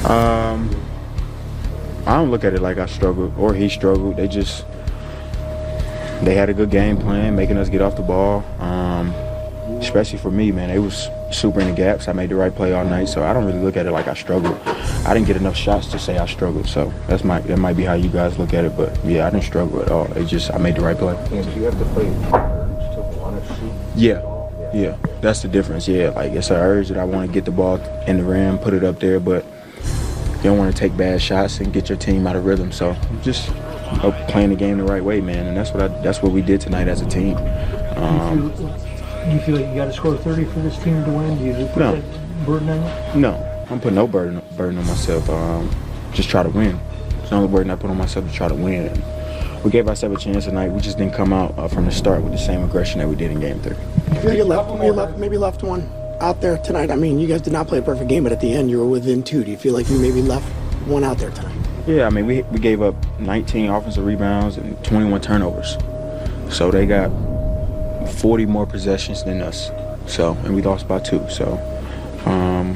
Um, I don't look at it like I struggled or he struggled. They had a good game plan, making us get off the ball. Especially for me, man, it was super in the gaps. I made the right play all night, so I don't really look at it like I struggled. I didn't get enough shots to say I struggled, so that might be how you guys look at it. But yeah, I didn't struggle at all. I made the right play. And do you have to play urge to want to shoot? Yeah, that's the difference. Yeah, like it's an urge that I want to get the ball in the rim, put it up there, but you don't want to take bad shots and get your team out of rhythm. So just playing the game the right way, man, and that's what we did tonight as a team. Do you feel like you got to score 30 for this team to win? Do you put that burden on you? No, I'm putting no burden on myself. Just try to win. It's the only burden I put on myself to try to win. And we gave ourselves a chance tonight. We just didn't come out from the start with the same aggression that we did in Game 3. I feel like you maybe left one out there tonight. I mean, you guys did not play a perfect game, but at the end you were within 2. Do you feel like you maybe left one out there tonight? Yeah, I mean, we gave up 19 offensive rebounds and 21 turnovers. So they got 40 more possessions than us. So, and we lost by 2. So, I'm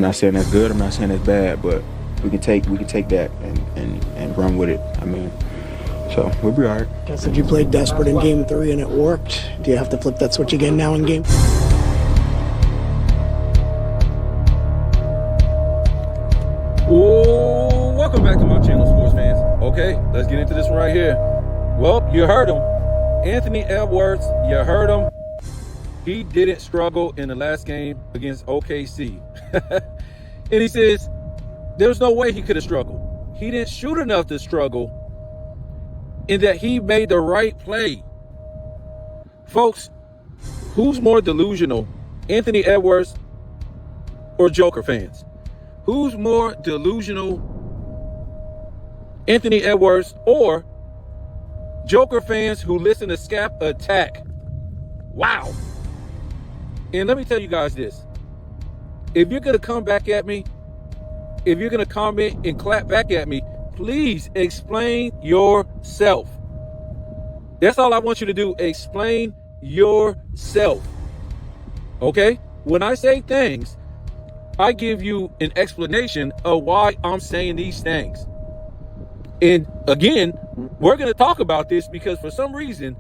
not saying that's good. I'm not saying that's bad, but we can take that and run with it. I mean, so we'll be all right. I said you played desperate in Game 3 and it worked. Do you have to flip that switch again now in Game? Oh, welcome back to my channel, sports fans. Okay, let's get into this one right here. Well, you heard him. Anthony Edwards, you heard him. He didn't struggle in the last game against OKC. And he says there's no way he could have struggled. He didn't shoot enough to struggle, in that he made the right play. Folks, who's more delusional, Anthony Edwards or Joker fans? Who's more delusional, Anthony Edwards or Joker fans who listen to Scap Attack? Wow. And let me tell you guys this. If you're going to come back at me, if you're going to comment and clap back at me, please explain yourself. That's all I want you to do. Explain yourself. Okay? When I say things, I give you an explanation of why I'm saying these things. And again, we're going to talk about this because for some reason,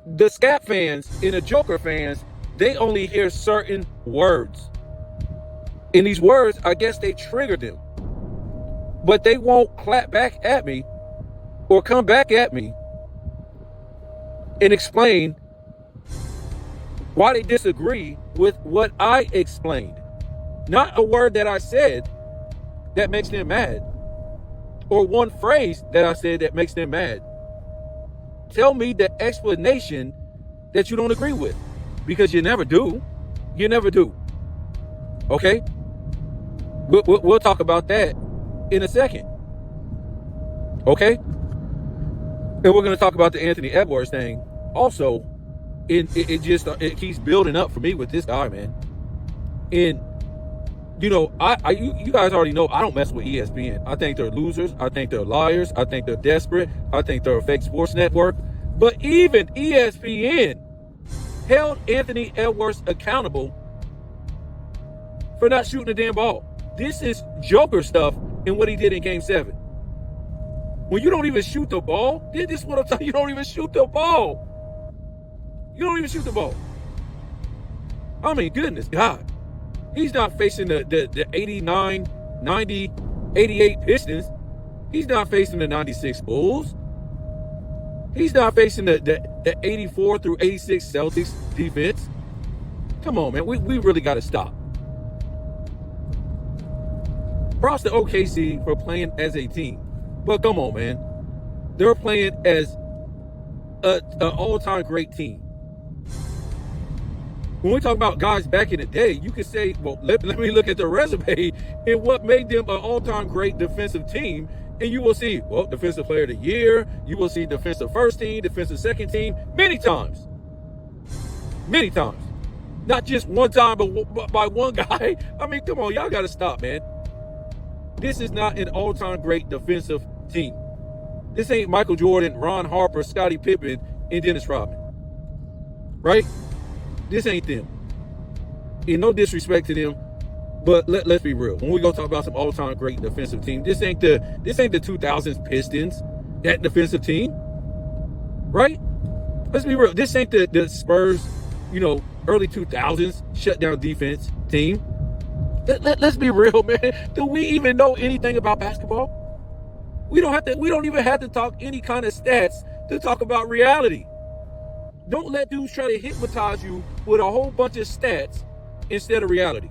the Scap fans and the Joker fans, they only hear certain words. And these words, I guess they trigger them. But they won't clap back at me or come back at me and explain why they disagree with what I explained. Not a word that I said that makes them mad, or one phrase that I said that makes them mad. Tell me the explanation that you don't agree with, because you never do. You never do. Okay? We'll talk about that in a second. Okay? And we're going to talk about the Anthony Edwards thing also. It keeps building up for me with this guy, man. And you know, you guys already know I don't mess with ESPN. I think they're losers. I think they're liars. I think they're desperate. I think they're a fake sports network. But even ESPN held Anthony Edwards accountable for not shooting the damn ball. This is Joker stuff in what he did in Game 7. When you don't even shoot the ball, this is what I'm telling you. You don't even shoot the ball. You don't even shoot the ball. I mean, goodness God. He's not facing the 89, 90, 88 Pistons. He's not facing the 96 Bulls. He's not facing the 84 through 86 Celtics defense. Come on, man. We really got to stop. Props to OKC for playing as a team. But come on, man. They're playing as an all-time great team. When we talk about guys back in the day, you could say, well, let me look at the resume and what made them an all-time great defensive team. And you will see, well, defensive player of the year. You will see defensive first team, defensive second team, many times. Many times. Not just one time, but by one guy. I mean, come on, y'all got to stop, man. This is not an all-time great defensive team. This ain't Michael Jordan, Ron Harper, Scottie Pippen, and Dennis Rodman. Right? This ain't them. And no disrespect to them. But let's be real. When we go talk about some all-time great defensive team, this ain't the 2000s Pistons, that defensive team, right? Let's be real. This ain't the Spurs, early 2000s shutdown defense team. Let's be real, man. Do we even know anything about basketball? We don't even have to talk any kind of stats to talk about reality. Don't let dudes try to hypnotize you with a whole bunch of stats instead of reality.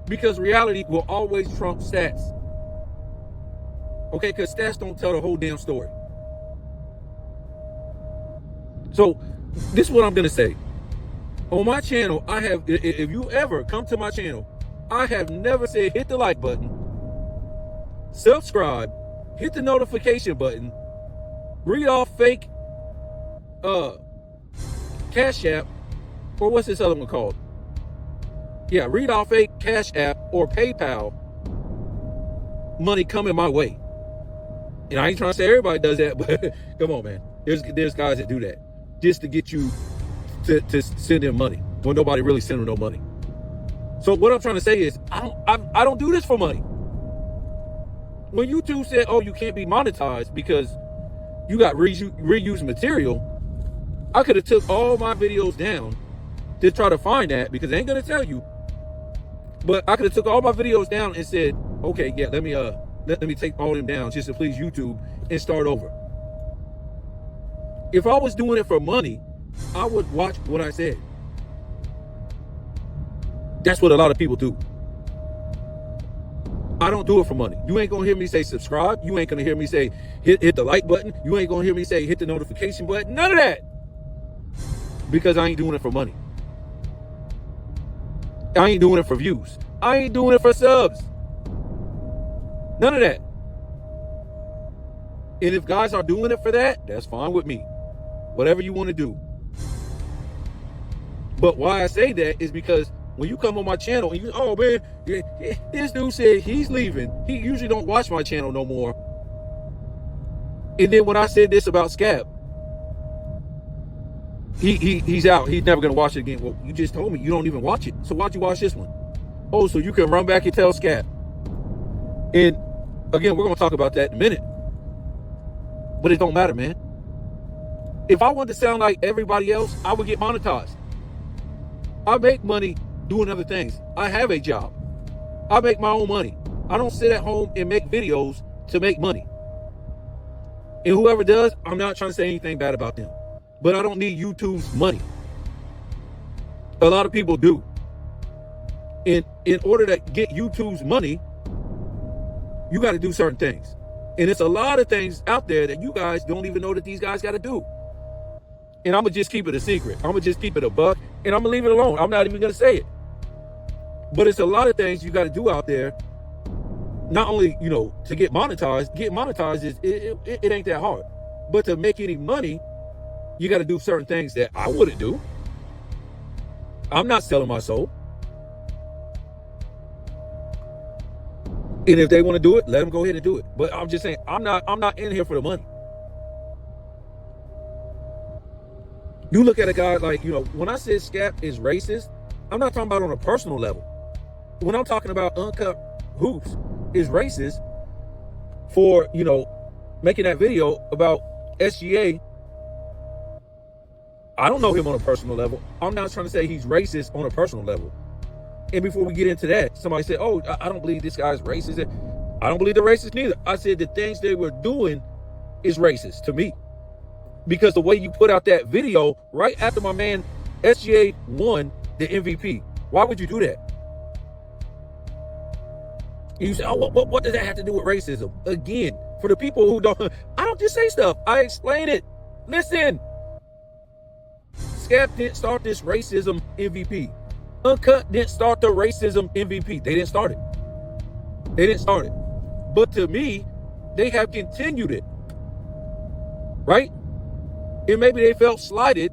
Because reality will always trump stats. Okay, because stats don't tell the whole damn story. So, this is what I'm going to say. On my channel, if you ever come to my channel, I have never said hit the like button, subscribe, hit the notification button, read off fake Cash App, or what's this other one called? Yeah, read off fake Cash App or PayPal money coming my way. And I ain't trying to say everybody does that, but come on, man. There's guys that do that just to get you to send them money when nobody really send them no money. So what I'm trying to say is I don't do this for money. When YouTube said, oh, you can't be monetized because you got reused material, I could have took all my videos down to try to find that, because they ain't gonna tell you. But I could have took all my videos down and said, okay, yeah, let me take all them down just to please YouTube and start over. If I was doing it for money, I would watch what I said. That's what a lot of people do. I don't do it for money. You ain't gonna hear me say subscribe. You ain't gonna hear me say hit the like button. You ain't gonna hear me say hit the notification button. None of that. Because I ain't doing it for money. I ain't doing it for views. I ain't doing it for subs. None of that. And if guys are doing it for that, that's fine with me. Whatever you want to do. But why I say that is because when you come on my channel and oh man, this dude said he's leaving. He usually don't watch my channel no more. And then when I said this about Scap, he's out. He's never gonna watch it again. Well, you just told me you don't even watch it. So why'd you watch this one? Oh, so you can run back and tell Scap. And again, we're gonna talk about that in a minute. But it don't matter, man. If I wanted to sound like everybody else, I would get monetized. I make money doing other things. I have a job. I make my own money. I don't sit at home and make videos to make money. And whoever does, I'm not trying to say anything bad about them. But I don't need YouTube's money. A lot of people do. In order to get YouTube's money, you got to do certain things. And it's a lot of things out there that you guys don't even know that these guys got to do. And I'm going to just keep it a secret. I'm going to just keep it a buck. And I'm going to leave it alone. I'm not even going to say it. But it's a lot of things you got to do out there. Not only, to get monetized. Get monetized, it ain't that hard. But to make any money, you got to do certain things that I wouldn't do. I'm not selling my soul. And if they want to do it, let them go ahead and do it. But I'm just saying, I'm not in here for the money. You look at a guy like, when I said Scap is racist, I'm not talking about on a personal level. When I'm talking about Uncut Hoops is racist for, making that video about SGA. I don't know him on a personal level. I'm not trying to say he's racist on a personal level. And before we get into that, somebody said, oh, I don't believe this guy's racist. I don't believe they're racist neither. I said the things they were doing is racist to me. Because the way you put out that video right after my man SGA won the MVP, why would you do that? And you say, oh, what does that have to do with racism? Again, for the people who don't, I don't just say stuff. I explain it. Listen. Scap didn't start this racism MVP. Uncut didn't start the racism MVP. They didn't start it. But to me, they have continued it. Right? And maybe they felt slighted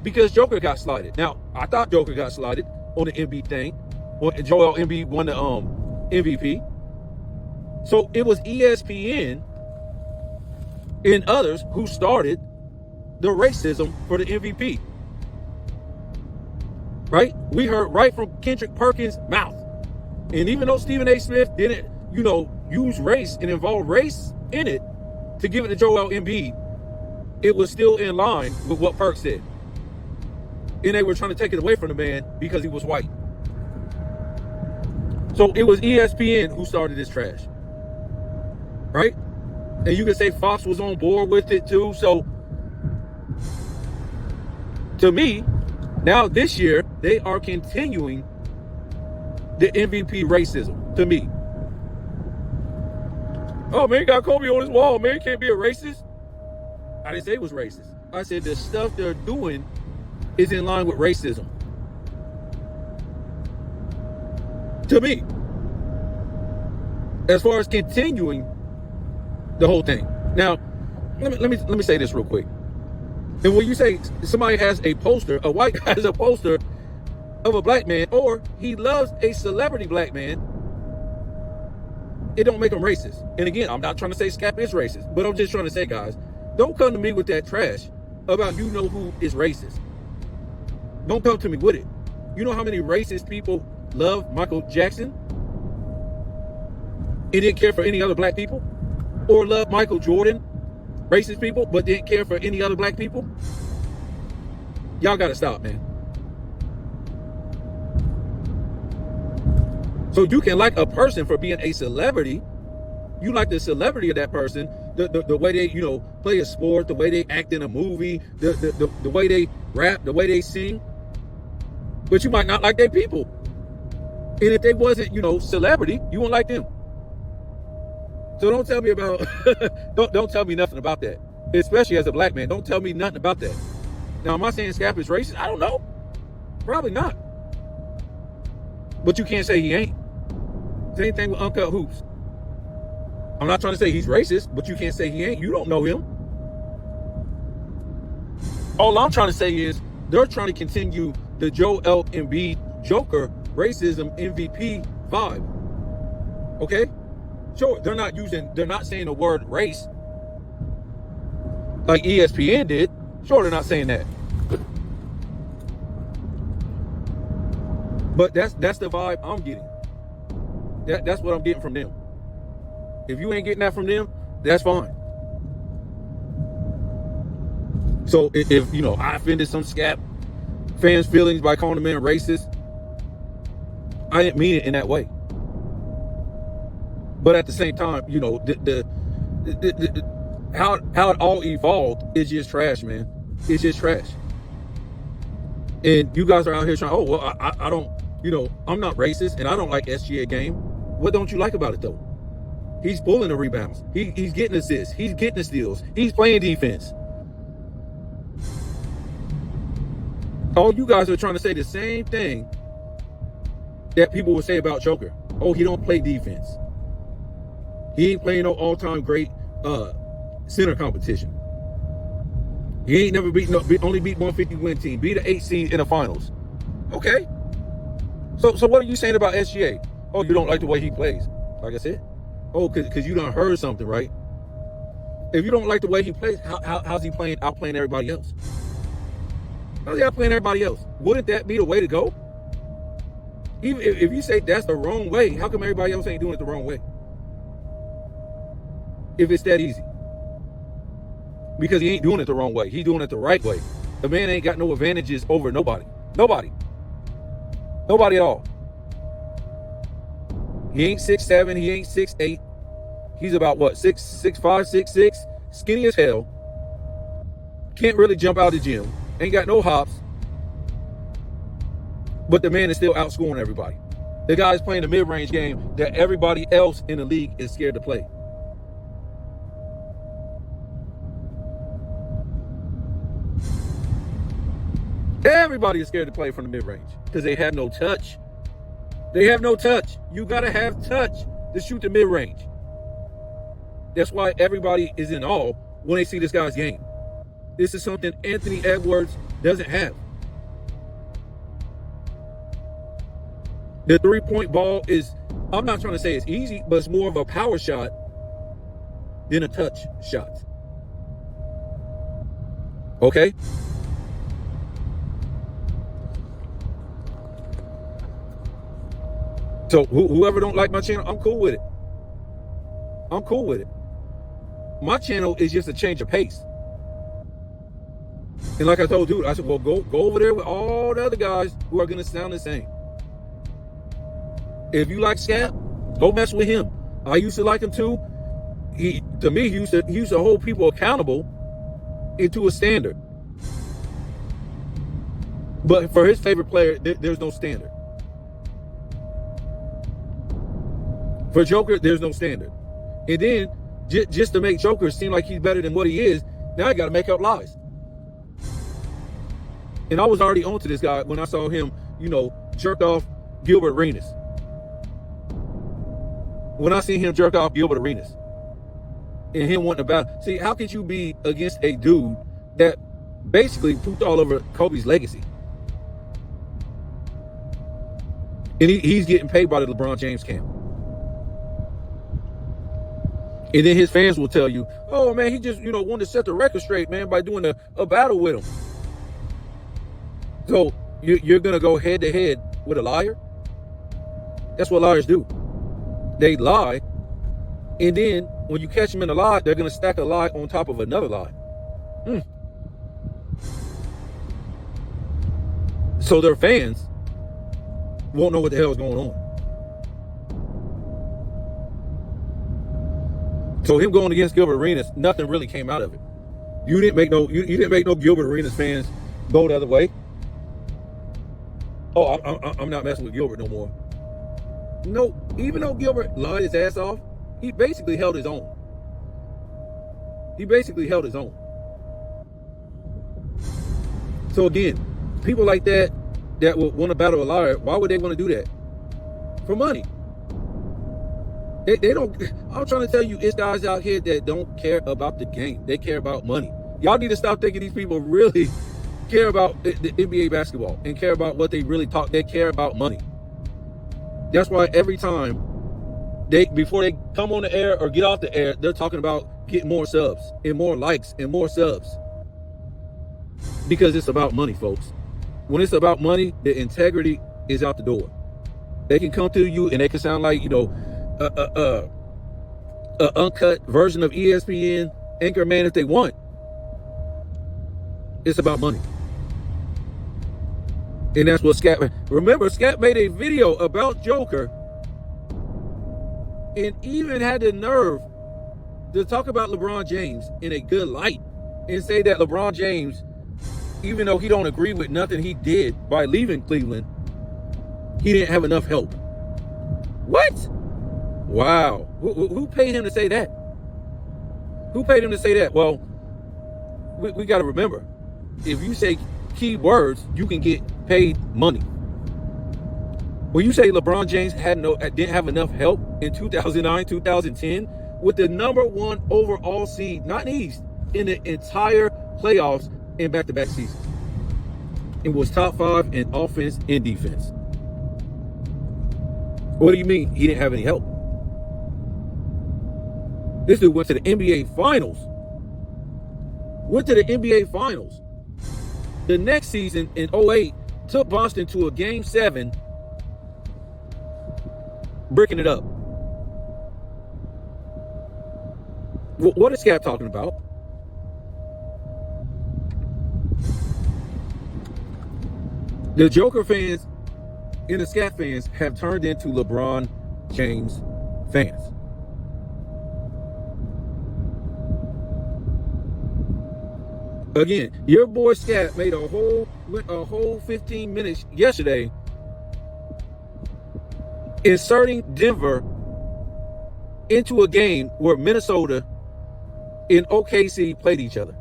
because Joker got slighted. Now, I thought Joker got slighted on the MB thing. When Joel Embiid won the MVP. So it was ESPN and others who started the racism for the MVP. right? We heard right from Kendrick Perkins' mouth. And even though Stephen A. Smith didn't, use race and involve race in it to give it to Joel Embiid, it was still in line with what Perk said. And they were trying to take it away from the man because he was white. So it was ESPN who started this trash, right? And you can say Fox was on board with it too. So to me, now this year, they are continuing the MVP racism, to me. Oh, man, he got Kobe on his wall. Man, he can't be a racist. I didn't say it was racist. I said the stuff they're doing is in line with racism. To me. As far as continuing the whole thing. Now, let me say this real quick. And when you say somebody has a poster, a white guy has a poster of a black man, or he loves a celebrity black man, it don't make him racist. And again, I'm not trying to say Scap is racist, but I'm just trying to say, guys, don't come to me with that trash about who is racist. Don't come to me with it. You know how many racist people love Michael Jackson and didn't care for any other black people? Or love Michael Jordan, racist people, but didn't care for any other black people? Y'all gotta stop, man. So you can like a person for being a celebrity. You like the celebrity of that person, the way they, play a sport, the way they act in a movie, the way they rap, the way they sing. But you might not like their people. And if they wasn't, celebrity, you wouldn't like them. So don't tell me about, don't tell me nothing about that. Especially as a black man, don't tell me nothing about that. Now, am I saying Scap is racist? I don't know. Probably not. But you can't say he ain't. Same thing with Uncut Hoops. I'm not trying to say he's racist, but you can't say he ain't. You don't know him. All I'm trying to say is they're trying to continue the Joel Embiid Joker racism MVP vibe. Okay? Sure, they're not saying the word race like ESPN did. Sure, they're not saying that. But that's the vibe I'm getting. That's what I'm getting from them. If you ain't getting that from them, that's fine. So if I offended some Scap fans' feelings by calling the man racist, I didn't mean it in that way. But at the same time, how it all evolved is just trash, man. It's just trash. And you guys are out here trying, I don't, I'm not racist and I don't like SGA game. What don't you like about it though? He's pulling the rebounds. He's getting assists. He's getting the steals. He's playing defense. All you guys are trying to say the same thing that people would say about Joker. Oh, he don't play defense. He ain't playing no all-time great center competition. He ain't never only beat 150 win team, beat an 8 seed in the finals. Okay. So what are you saying about SGA? Oh, you don't like the way he plays. Like I said. Oh, because you done heard something, right? If you don't like the way he plays, how's he outplaying everybody else? How's he outplaying everybody else? Wouldn't that be the way to go? Even if you say that's the wrong way, how come everybody else ain't doing it the wrong way? If it's that easy. Because he ain't doing it the wrong way. He's doing it the right way. The man ain't got no advantages over nobody. Nobody at all. He ain't 6'7", he ain't 6'8". He's about what, 6'5", 6'6", skinny as hell. Can't really jump out of the gym. Ain't got no hops. But the man is still outscoring everybody. The guy's playing the mid-range game that everybody else in the league is scared to play. Everybody is scared to play from the mid-range because they have no touch. They have no touch. You got to have touch to shoot the mid-range. That's why everybody is in awe when they see this guy's game. This is something Anthony Edwards doesn't have. The three-point ball is, I'm not trying to say it's easy, but it's more of a power shot than a touch shot. Okay? So whoever don't like my channel, I'm cool with it. I'm cool with it. My channel is just a change of pace. And like I told dude, I said, well, go over there with all the other guys who are gonna sound the same. If you like Scap, go mess with him. I used to like him too. He used to hold people accountable into a standard. But for his favorite player, there's no standard. For Joker, there's no standard. And then, just to make Joker seem like he's better than what he is, now I got to make up lies. And I was already onto this guy when I saw him, jerk off Gilbert Arenas. When I seen him jerk off Gilbert Arenas. And him wanting to battle. See, how could you be against a dude that basically pooped all over Kobe's legacy? And he's getting paid by the LeBron James camp. And then his fans will tell you, oh man, he just, wanted to set the record straight, man, by doing a battle with him. So you're going to go head to head with a liar? That's what liars do. They lie. And then when you catch them in a lie, they're going to stack a lie on top of another lie. So their fans won't know what the hell is going on. So him going against Gilbert Arenas, nothing really came out of it. You didn't make no Gilbert Arenas fans go the other way. Oh, I'm not messing with Gilbert no more. No, even though Gilbert lied his ass off, he basically held his own. So again, people like that would want to battle a liar, why would they want to do that? For money. They don't. I'm trying to tell you, it's guys out here that don't care about the game. They care about money. Y'all need to stop thinking these people really care about the NBA basketball and care about what they really talk. They care about money. That's why every time before they come on the air or get off the air, they're talking about getting more subs and more likes and more subs. Because it's about money, folks. When it's about money, the integrity is out the door. They can come to you and they can sound like, a uncut version of ESPN Anchorman if they want. It's about money. And that's what Scap. Remember, Scap made a video about Joker and even had the nerve to talk about LeBron James in a good light and say that LeBron James, even though he don't agree with nothing he did by leaving Cleveland, he didn't have enough help. What? Wow. Who paid him to say that? Who paid him to say that? Well, we got to remember, if you say key words, you can get paid money. When you say LeBron James didn't have enough help in 2009, 2010, with the #1 overall seed, not in the East, in the entire playoffs in back-to-back seasons. It was top 5 in offense and defense. What do you mean he didn't have any help? This dude went to the NBA Finals. The next season in 2008, took Boston to a Game 7, bricking it up. What is Scap talking about? The Joker fans and the Scap fans have turned into LeBron James fans. Again, your boy Scap made a whole 15 minutes yesterday inserting Denver into a game where Minnesota and OKC played each other,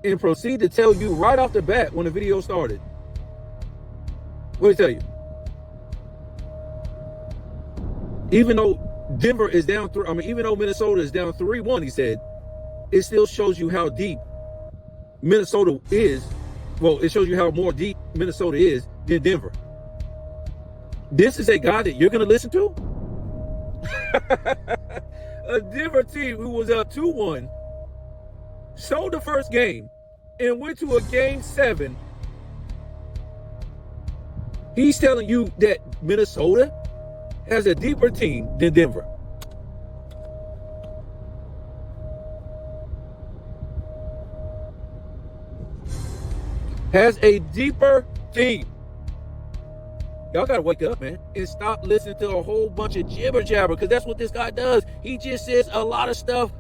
and proceed to tell you right off the bat when the video started. What did he tell you? Even though Denver is down even though Minnesota is down 3-1, he said, it still shows you how deep Minnesota is. Well, it shows you how more deep Minnesota is than Denver. This is a guy that you're going to listen to? A Denver team who was up 2-1, sold the first game, and went to a Game 7. He's telling you that Minnesota has a deeper team than Denver. Has a deeper team. Y'all gotta wake up, man, and stop listening to a whole bunch of jibber jabber, because that's what this guy does. He just says a lot of stuff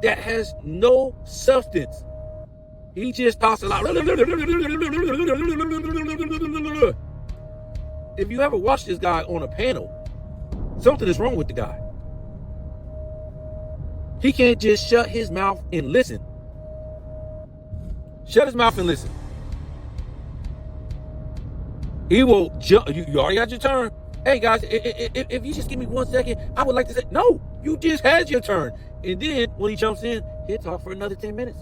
that has no substance. He just talks a lot. If you ever watch this guy on a panel, something is wrong with the guy. He can't just shut his mouth and listen. Shut his mouth and listen. He will jump. You already got your turn. Hey guys, if you just give me 1 second, I would like to say, no, you just had your turn. And then when he jumps in, he'll talk for another 10 minutes.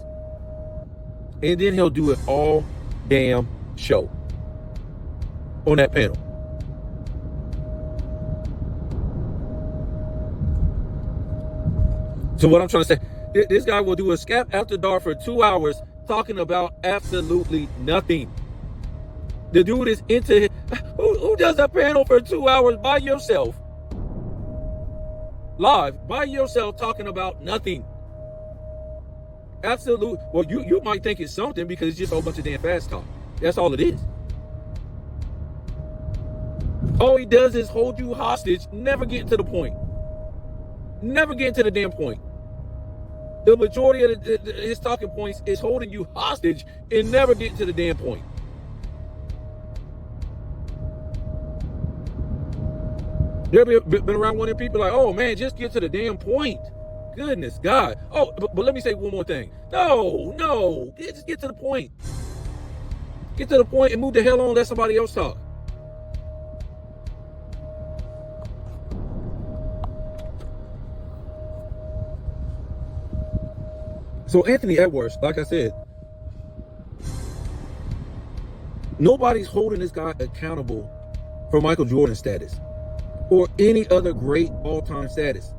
And then he'll do it all damn show on that panel. So what I'm trying to say, this guy will do a Scap After Dark for 2 hours talking about absolutely nothing. The dude is into it. Who does a panel for 2 hours by yourself? Live, by yourself, talking about nothing. Absolute. Well, you might think it's something because it's just a whole bunch of damn fast talk. That's all it is. All he does is hold you hostage, never getting to the point. Never getting to the damn point. The majority of his talking points is holding you hostage and never getting to the damn point. There been around one of the people like, oh man, just get to the damn point. Goodness God. Oh, but let me say one more thing. No, just get to the point. Get to the point and move the hell on. Let somebody else talk. So Anthony Edwards, like I said, nobody's holding this guy accountable for Michael Jordan's status or any other great all-time status.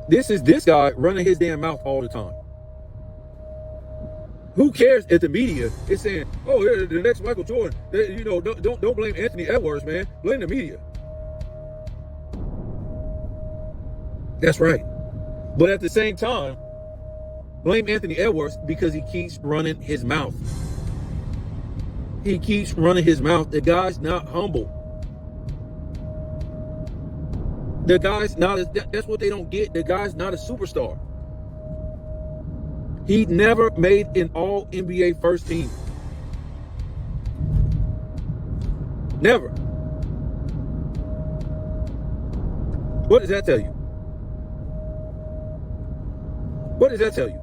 This is this guy running his damn mouth all the time. Who cares if the media is saying, "Oh, the next Michael Jordan"? Don't blame Anthony Edwards, man. Blame the media. That's right. But at the same time, blame Anthony Edwards because he keeps running his mouth. He keeps running his mouth. The guy's not humble. The guy's not, that's what they don't get. The guy's not a superstar. He never made an all NBA first team. Never. What does that tell you? What does that tell you?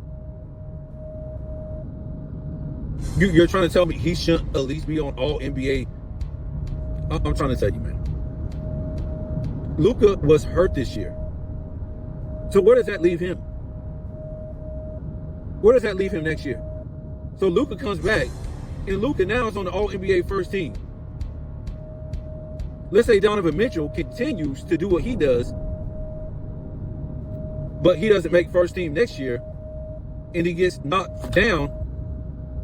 You're trying to tell me he shouldn't at least be on all NBA? I'm trying to tell you, man. Luka was hurt this year. So where does that leave him? Where does that leave him next year? So Luka comes back, and Luka now is on the All-NBA first team. Let's say Donovan Mitchell continues to do what he does, but he doesn't make first team next year, and he gets knocked down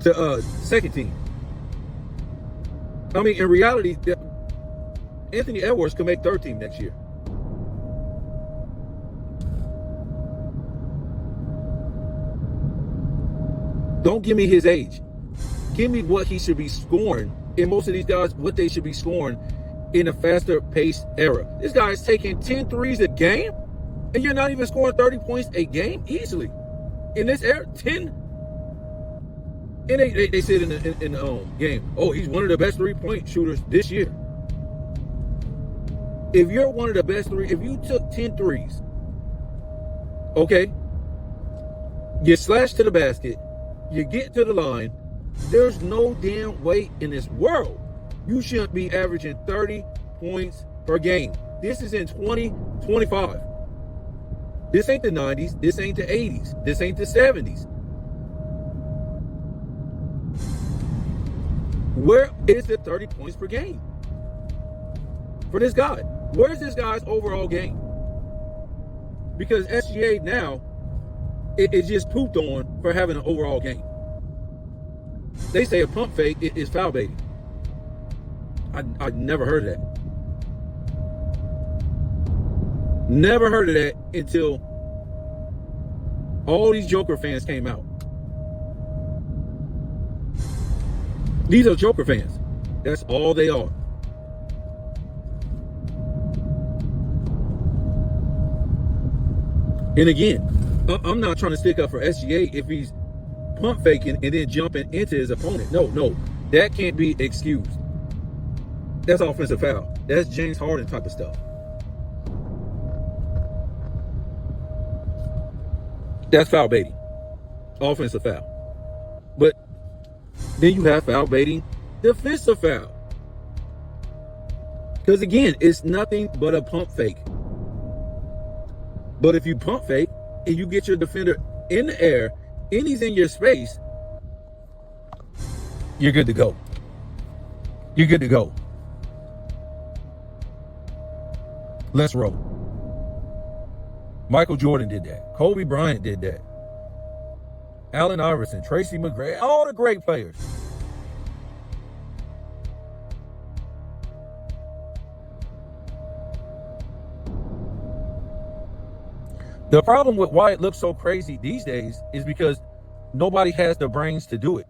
to second team. I mean, in reality, Anthony Edwards could make third team next year. Don't give me his age. Give me what he should be scoring. And most of these guys, what they should be scoring in a faster paced era. This guy is taking 10 threes a game, and you're not even scoring 30 points a game easily. In this era, 10. And they said in the game, oh, he's one of the best 3-point shooters this year. If you're one of the best if you took 10 threes, okay, you slash to the basket, you get to the line, there's no damn way in this world you shouldn't be averaging 30 points per game. This is in 2025. This ain't the 90s. This ain't the 80s. This ain't the 70s. Where is the 30 points per game for this guy? Where's this guy's overall game? Because SGA now, it just pooped on for having an overall game. They say a pump fake is foul baiting. I never heard of that. Never heard of that until all these Joker fans came out. These are Joker fans. That's all they are. And again, I'm not trying to stick up for SGA if he's pump faking and then jumping into his opponent. No, that can't be excused. That's offensive foul. That's James Harden type of stuff. That's foul baiting. Offensive foul. But then you have foul baiting, defensive foul. Because again, it's nothing but a pump fake. But if you pump fake and you get your defender in the air and he's in your space, you're good to go. You're good to go. Let's roll. Michael Jordan did that. Kobe Bryant did that. Allen Iverson, Tracy McGrady, all the great players. The problem with why it looks so crazy these days is because nobody has the brains to do it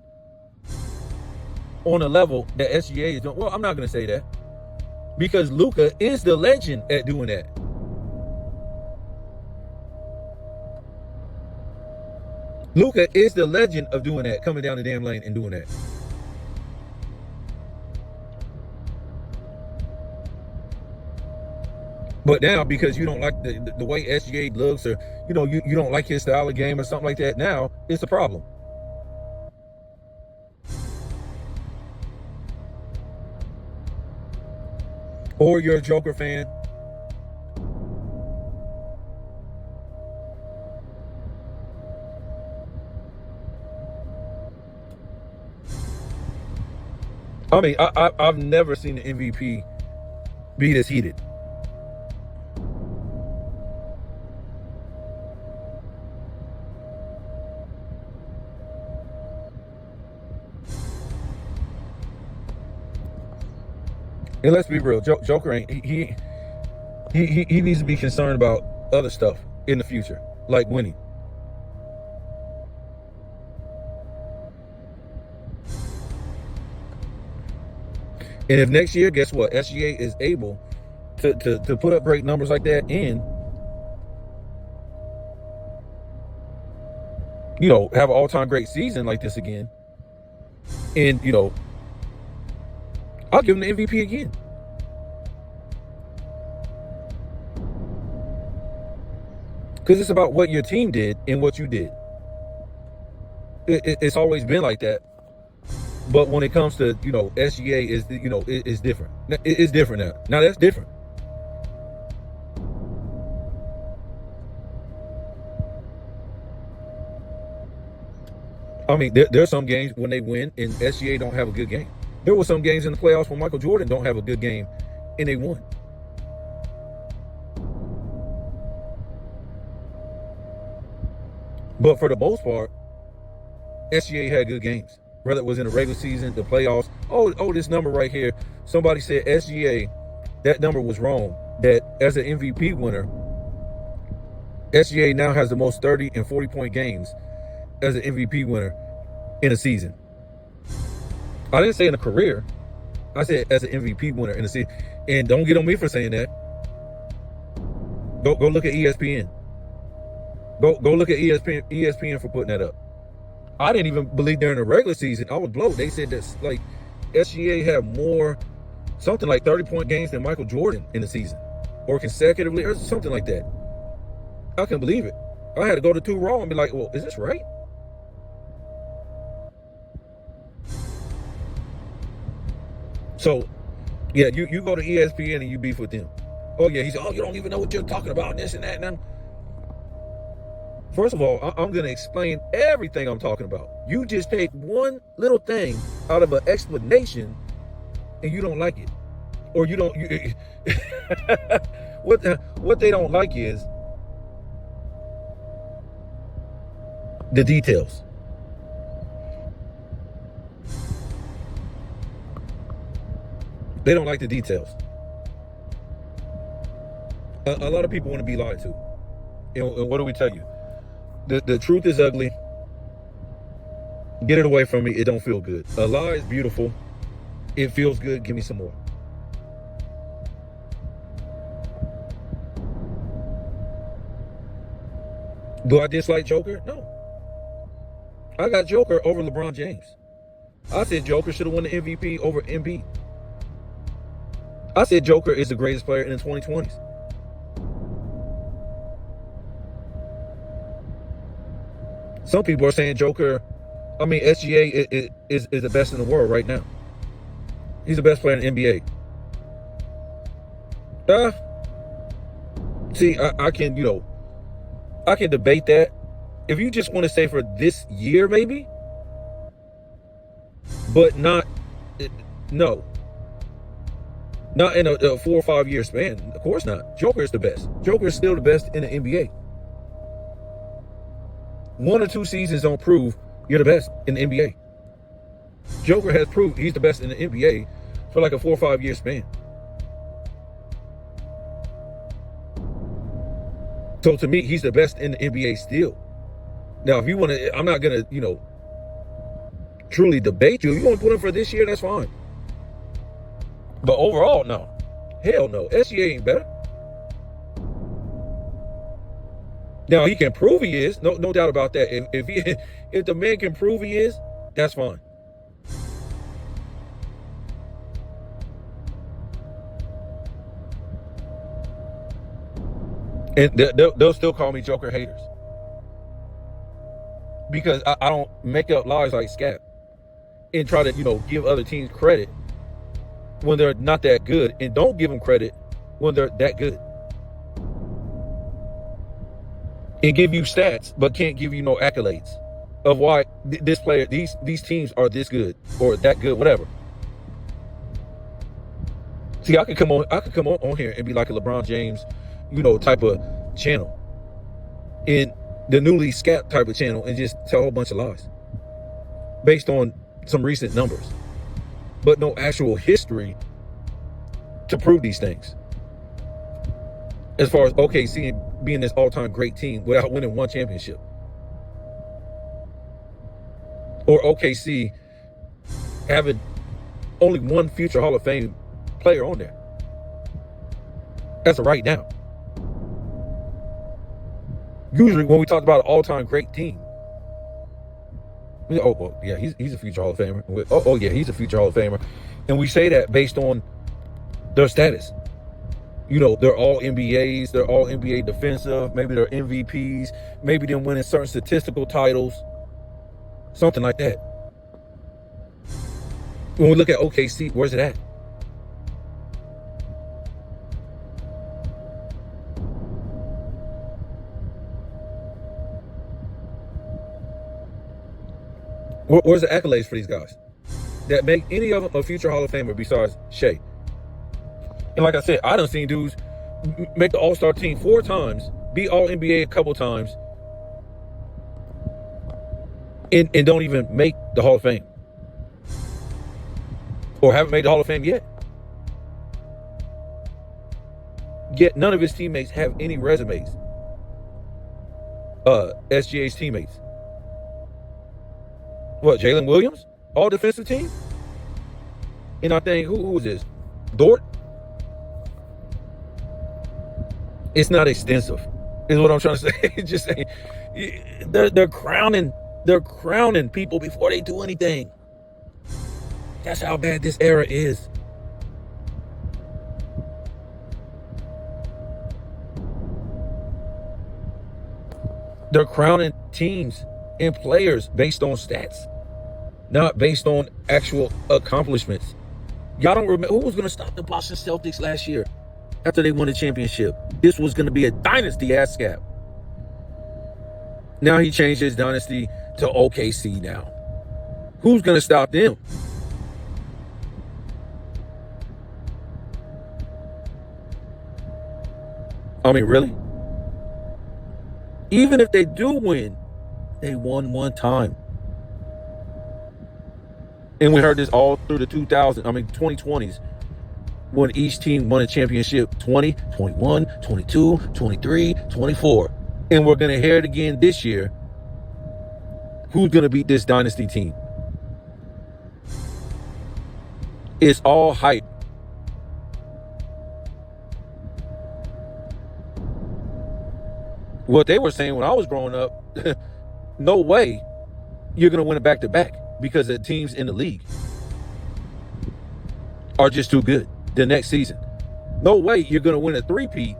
on a level that SGA is doing. Well, I'm not going to say that because Luka is the legend at doing that. Luka is the legend of doing that, coming down the damn lane and doing that. But now, because you don't like the way SGA looks, or you don't like his style of game or something like that, now it's a problem. Or you're a Joker fan. I mean, I've never seen the MVP be this heated. And let's be real, Joker ain't he needs to be concerned about other stuff in the future, like winning. And if next year, guess what? SGA is able to put up great numbers like that and, have an all-time great season like this again. And, I'll give him the MVP again. Because it's about what your team did and what you did. It's always been like that. But when it comes to, SGA is different. It's different now. Now that's different. I mean, there's some games when they win and SGA don't have a good game. There were some games in the playoffs when Michael Jordan don't have a good game and they won. But for the most part, SGA had good games. Whether it was in the regular season, the playoffs. Oh, this number right here. Somebody said SGA, that number was wrong. That as an MVP winner, SGA now has the most 30 and 40-point games as an MVP winner in a season. I didn't say in a career. I said as an MVP winner in a season. And don't get on me for saying that. Go look at ESPN. Go look at ESPN for putting that up. I didn't even believe during the regular season. I was blown. They said that like SGA had more, something like 30-point games than Michael Jordan in the season, or consecutively, or something like that. I couldn't believe it. I had to go to 2 Raw and be like, well, is this right? So, yeah, you go to ESPN and you beef with them. Oh, yeah, he said, you don't even know what you're talking about, and this and that. And first of all, I'm going to explain everything I'm talking about. You just take one little thing out of an explanation and you don't like it. Or you don't... what they don't like is the details. They don't like the details. A lot of people want to be lied to. And what do we tell you? The truth is ugly. Get it away from me. It don't feel good. A lie is beautiful. It feels good. Give me some more. Do I dislike Joker? No. I got Joker over LeBron James. I said Joker should have won the MVP over Embiid. I said Joker is the greatest player in the 2020s. Some people are saying Joker, SGA is the best in the world right now. He's the best player in the NBA. See, I can debate that. If you just want to say for this year, maybe, but not in a 4 or 5 year span. Of course not. Joker is the best. Joker is still the best in the NBA. 1 or 2 seasons don't prove you're the best in the NBA. Joker has proved he's the best in the NBA for like a 4 or 5 year span. So to me, he's the best in the NBA still. Now, if you want to, I'm not going to, truly debate you. If you want to put him for this year, that's fine. But overall, no. Hell no. SGA ain't better. Now, he can prove he is. No doubt about that. If the man can prove he is, that's fine. And they'll still call me Joker haters. Because I don't make up lies like Scap and try to, give other teams credit when they're not that good, and don't give them credit when they're that good. And give you stats, but can't give you no accolades of why this player, these teams are this good or that good, whatever. See, I could come on here and be like a LeBron James, type of channel, in the newly Scap type of channel, and just tell a whole bunch of lies based on some recent numbers, but no actual history to prove these things. As far as OKC being this all-time great team without winning 1 championship, or OKC having only 1 future Hall of Fame player on there. That's right now. Usually when we talk about an all-time great team, he's a future Hall of Famer. He's a future Hall of Famer. And we say that based on their status. They're all NBAs, they're all NBA defensive, maybe they're MVPs, maybe they're winning certain statistical titles, something like that. When we look at OKC, where's it at? Where's the accolades for these guys that make any of them a future Hall of Famer besides Shea? And like I said, I done seen dudes make the All-Star team 4 times, be All-NBA a couple times, and don't even make the Hall of Fame. Or haven't made the Hall of Fame yet. Yet none of his teammates have any resumes. SGA's teammates. What, Jalen Williams? All defensive team? And I think, who was this? Dort? It's not extensive, is what I'm trying to say. Just saying, they're crowning people before they do anything. That's how bad this era is. They're crowning teams and players based on stats, not based on actual accomplishments. Y'all don't remember who was going to stop the Boston Celtics last year after they won the championship? This was going to be a dynasty at Scap. Now he changed his dynasty to OKC now. Who's going to stop them? Really? Even if they do win, they won 1 time. And we heard this all through the 2020s. when each team won a championship 20, 21, 22, 23, 24. And we're going to hear it again this year. Who's going to beat this dynasty team? It's all hype. What they were saying when I was growing up, no way you're going to win it back-to-back because the teams in the league are just too good the next season. No way you're going to win a three-peat.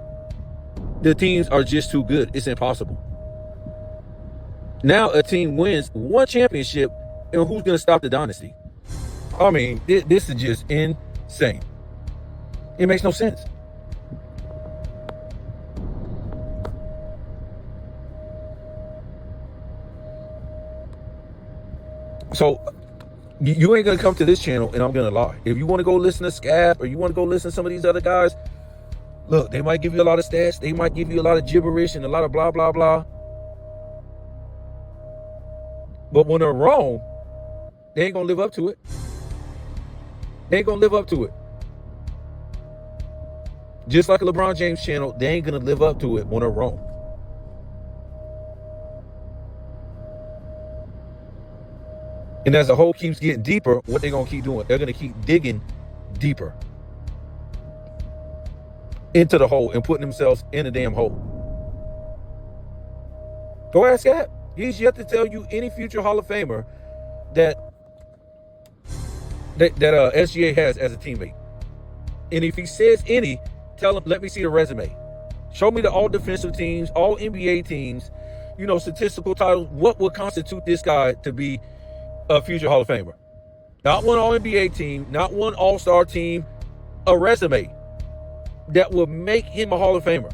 The teams are just too good. It's impossible. Now a team wins one championship, and who's going to stop the dynasty? I mean, this is just insane. It makes no sense. So you ain't gonna come to this channel and I'm gonna lie. If you want to go listen to Scap or you want to go listen to some of these other guys, look, they might give you a lot of stats, they might give you a lot of gibberish and a lot of blah blah blah. But when they're wrong, they ain't gonna live up to it. They ain't gonna live up to it. Just like a LeBron James channel, they ain't gonna live up to it when they're wrong. And as the hole keeps getting deeper, what they're going to keep doing? They're going to keep digging deeper into the hole and putting themselves in a damn hole. Go ask Scap. He's yet to tell you any future Hall of Famer that SGA has as a teammate. And if he says any, tell him, let me see the resume. Show me the all defensive teams, all NBA teams, statistical titles. What would constitute this guy to be a future Hall of Famer? Not one All-NBA team, not one All-Star team, a resume that would make him a Hall of Famer.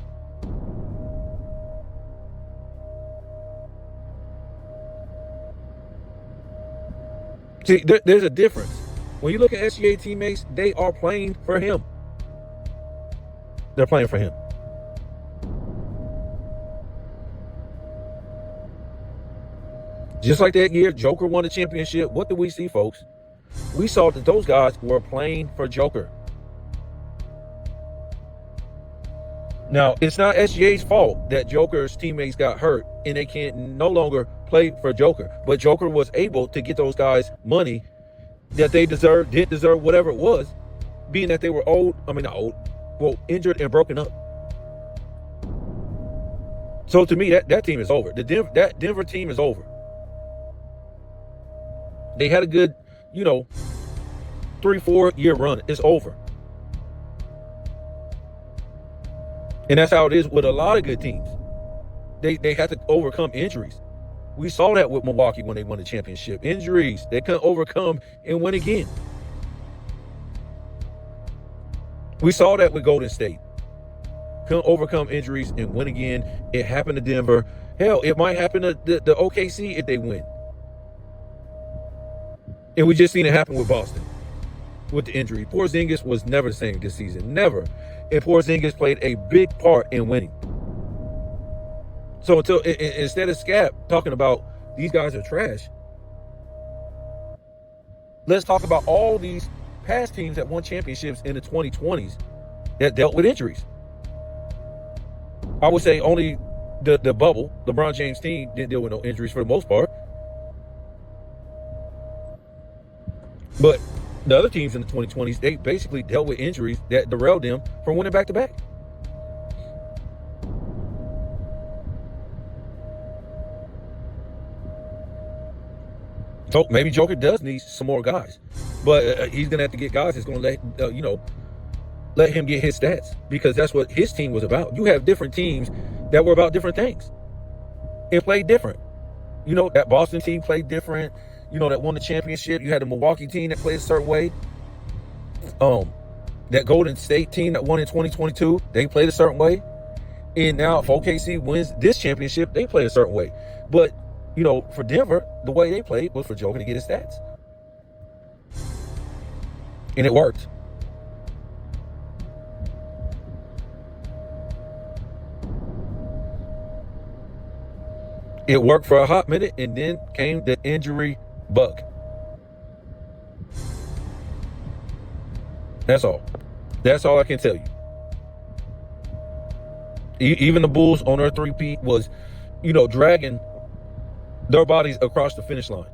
See, there's a difference. When you look at SGA teammates, they are playing for him. They're playing for him. Just like that year, Joker won the championship. What did we see, folks? We saw that those guys were playing for Joker. Now, it's not SGA's fault that Joker's teammates got hurt and they can't no longer play for Joker. But Joker was able to get those guys money that they didn't deserve, whatever it was, being that they were injured and broken up. So to me, that team is over. That Denver team is over. They had a good, 3-4 year run. It's over. And that's how it is with a lot of good teams. They had to overcome injuries. We saw that with Milwaukee when they won the championship. Injuries, they couldn't overcome and win again. We saw that with Golden State. Couldn't overcome injuries and win again. It happened to Denver. Hell, it might happen to the OKC if they win. And we just seen it happen with Boston with the injury. Porzingis was never the same this season. Never. And Porzingis played a big part in winning. So instead of Scap talking about these guys are trash, let's talk about all these past teams that won championships in the 2020s that dealt with injuries. I would say only the bubble, LeBron James team, didn't deal with no injuries for the most part. But the other teams in the 2020s, they basically dealt with injuries that derailed them from winning back-to-back. So maybe Joker does need some more guys, but he's gonna have to get guys that's gonna let him get his stats, because that's what his team was about. You have different teams that were about different things and played different. That Boston team played different. That won the championship. You had the Milwaukee team that played a certain way. That Golden State team that won in 2022, they played a certain way. And now if OKC wins this championship, they play a certain way. But, for Denver, the way they played was for Joker to get his stats. And it worked. It worked for a hot minute, and then came the injury bug. That's all. That's all I can tell you. Even the Bulls on their three-peat was, dragging their bodies across the finish line.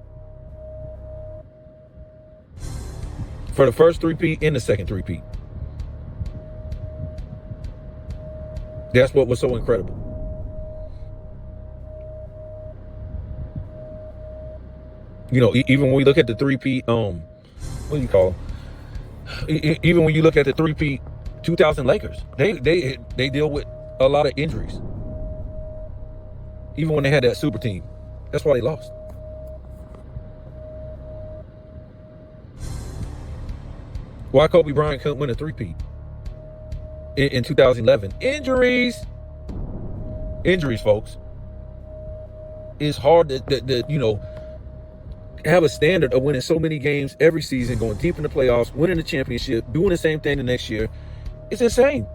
For the first three-peat and the second three-peat. That's what was so incredible. Even when we look at the three-peat, what do you call them? Even when you look at the three-peat 2000 Lakers, they deal with a lot of injuries. Even when they had that super team. That's why they lost. Why Kobe Bryant couldn't win a three-peat in 2011? Injuries, folks. It's hard to have a standard of winning so many games every season, going deep in the playoffs, winning the championship, doing the same thing the next year. It's insane.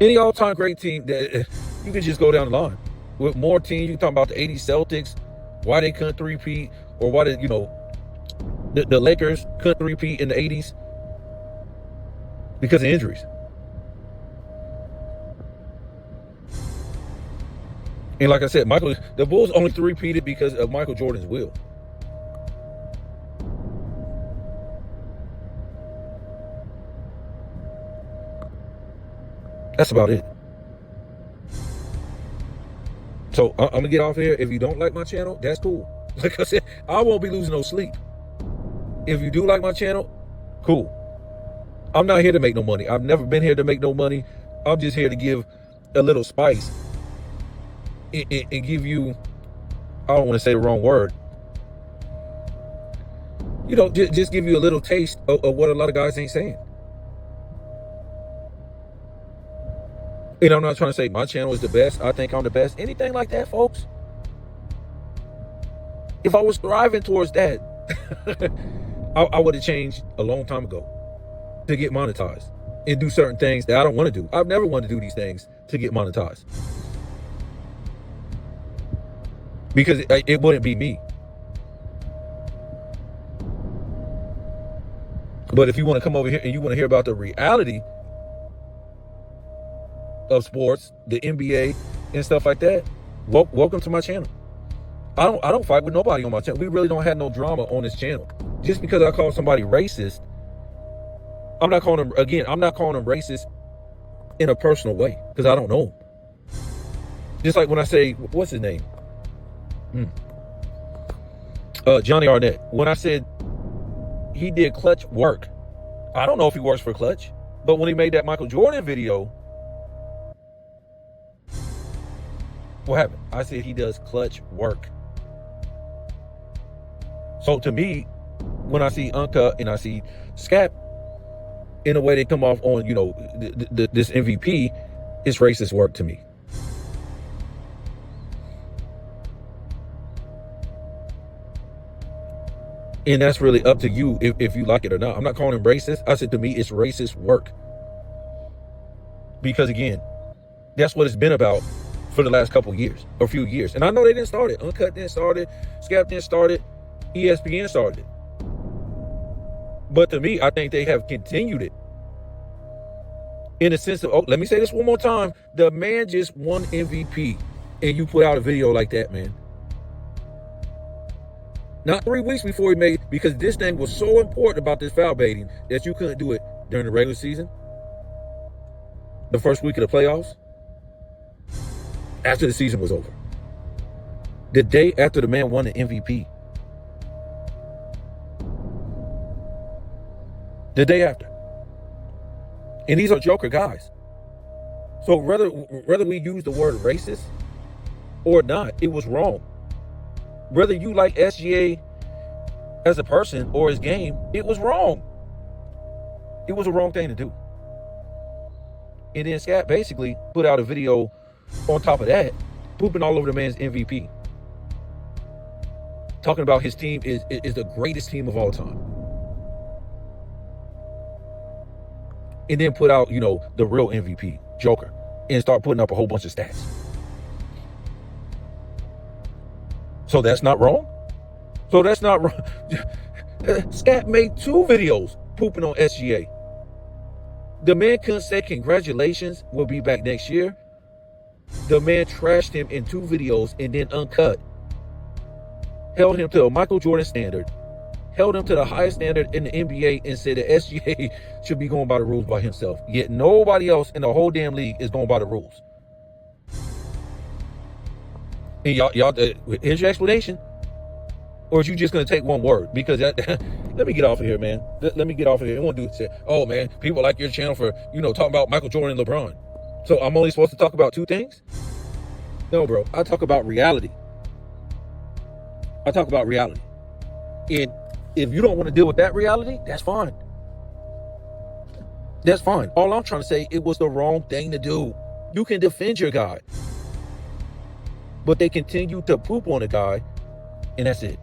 Any all-time great team that you can just go down the line. With more teams, you can talk about the 80s Celtics, why they couldn't three-peat, or why the Lakers couldn't three-peat in the 80s because of injuries. And like I said, the Bulls only three-peated because of Michael Jordan's will. That's about it. So I'm going to get off here. If you don't like my channel, that's cool. Like I said, I won't be losing no sleep. If you do like my channel, cool. I'm not here to make no money. I've never been here to make no money. I'm just here to give a little spice and give you, I don't want to say the wrong word, just give you a little taste of what a lot of guys ain't saying. And I'm not trying to say my channel is the best. I think I'm the best. Anything like that, folks. If I was thriving towards that, I would have changed a long time ago to get monetized and do certain things that I don't want to do. I've never wanted to do these things to get monetized. Because it wouldn't be me. But if you want to come over here and you want to hear about the reality of sports, the NBA and stuff like that, welcome to my channel. I don't fight with nobody on my channel. We really don't have no drama on this channel. Just because I call somebody racist, I'm not calling them racist in a personal way, because I don't know him. Just like when I say, what's his name? Johnny Arnett. When I said he did clutch work, I don't know if he works for Clutch, but when he made that Michael Jordan video, what happened? I said he does clutch work. So to me, when I see Uncut and I see Scap, in a way they come off on, this MVP, it's racist work to me. And that's really up to you if you like it or not. I'm not calling him racist. I said to me, it's racist work. Because again, that's what it's been about for the last few years. And I know they didn't start it. Uncut didn't start it. Scap didn't start it. ESPN started it. But to me, I think they have continued it. In the sense of, let me say this one more time. The man just won MVP and you put out a video like that, man. Not 3 weeks before he made, because this thing was so important about this foul baiting that you couldn't do it during the regular season, the first week of the playoffs, after the season was over. The day after the man won the MVP. The day after. And these are Joker guys. So whether we use the word racist or not, it was wrong. Whether you like SGA as a person or his game, it was wrong. It was a wrong thing to do. And then Scott basically put out a video on top of that, pooping all over the man's MVP. Talking about his team is the greatest team of all time. And then put out, the real MVP, Joker, and start putting up a whole bunch of stats. So that's not wrong? So that's not wrong. Scat made 2 videos pooping on SGA. The man couldn't say congratulations, we'll be back next year. The man trashed him in 2 videos and then uncut. Held him to a Michael Jordan standard. Held him to the highest standard in the NBA and said that SGA should be going by the rules by himself. Yet nobody else in the whole damn league is going by the rules. And y'all, here's your explanation. Or is you just going to take one word? Because let me get off of here, man. Let me get off of here. I want to do it. Oh, man, people like your channel for, talking about Michael Jordan and LeBron. So I'm only supposed to talk about 2 things? No, bro. I talk about reality. I talk about reality. And if you don't want to deal with that reality, that's fine. That's fine. All I'm trying to say, it was the wrong thing to do. You can defend your guy. But they continue to poop on a guy, and that's it.